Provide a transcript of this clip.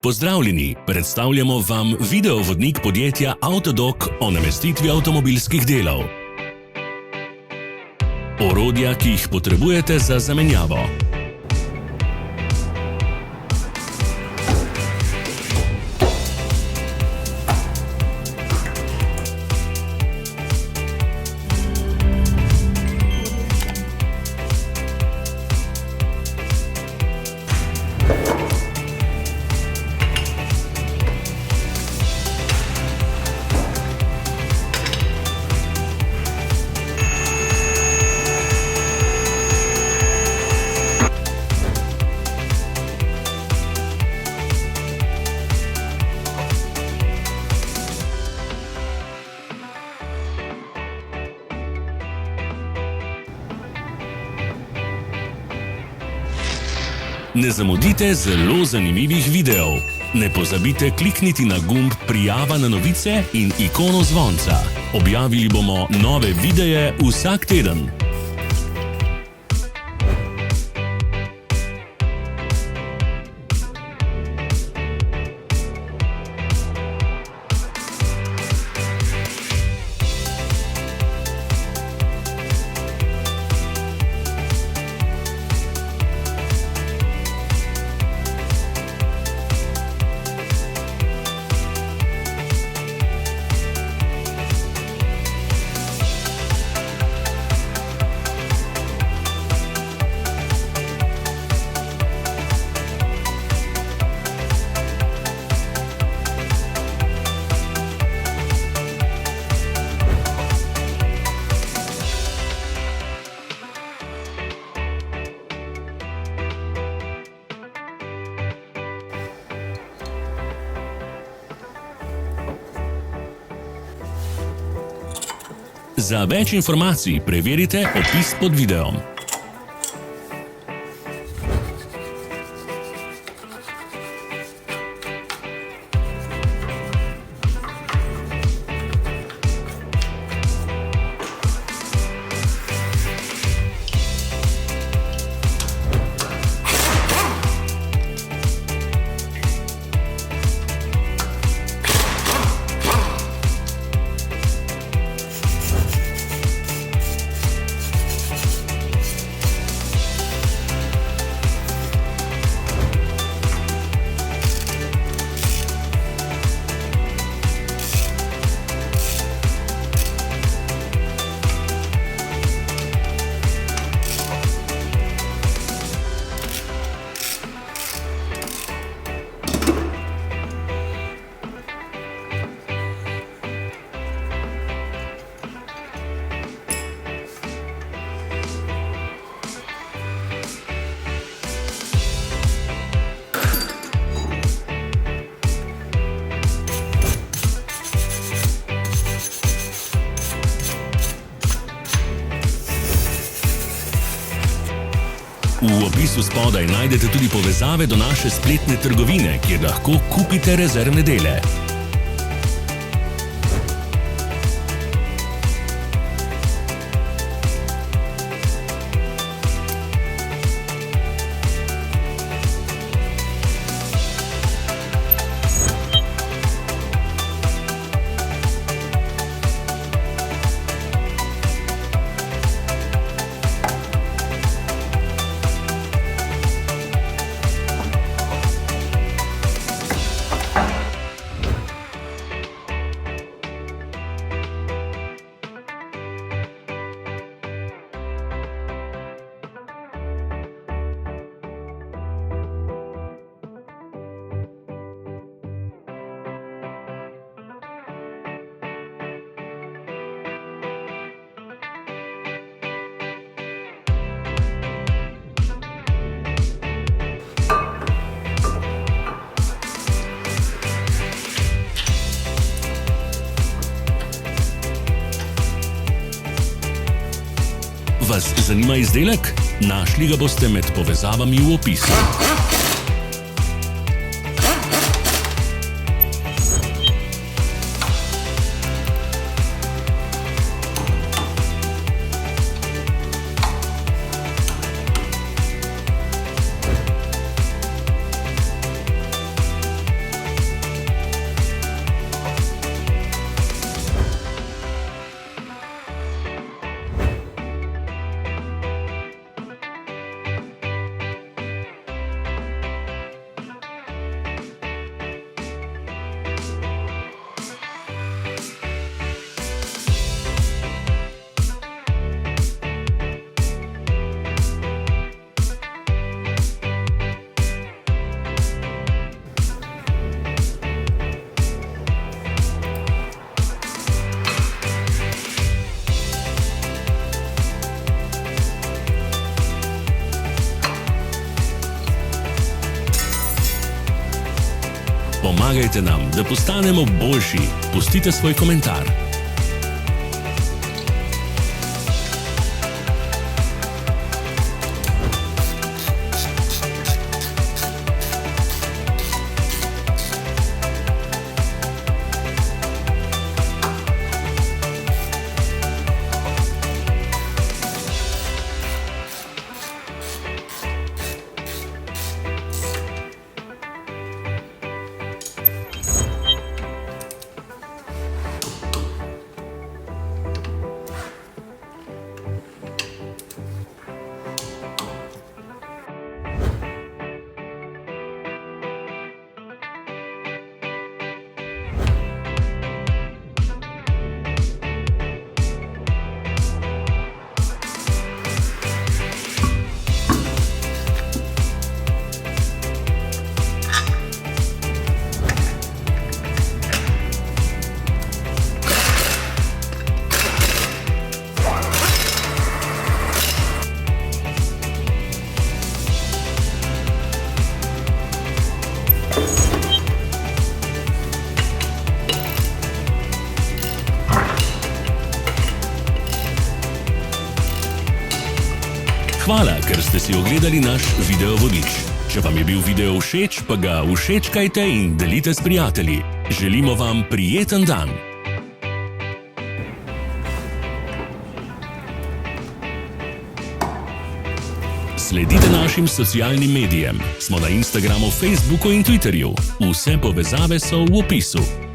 Pozdravljeni, predstavljamo vam videovodnik podjetja Avtodok o namestitvi avtomobilskih delov. Orodja, ki jih potrebujete za zamenjavo. Ne zamudite zelo zanimivih videov. Ne pozabite klikniti na gumb Prijava na novice in ikono zvonca. Objavili bomo nove videe vsak teden. Za več informacij preverite opis pod videom. V opisu spodaj najdete tudi povezave do naše spletne trgovine, kjer lahko kupite rezervne dele. Vas zanima izdelek? Našli ga boste med povezavami v opisu. Pomagajte nam, da postanemo boljši. Pustite svoj komentar. Hvala, ker ste si ogledali naš video vodič. Če vam je bil video všeč, pa ga všečkajte in delite s prijatelji. Želimo vam prijeten dan! Sledite našim socialnim medijem. Smo na Instagramu, Facebooku in Twitterju. Vse povezave so v opisu.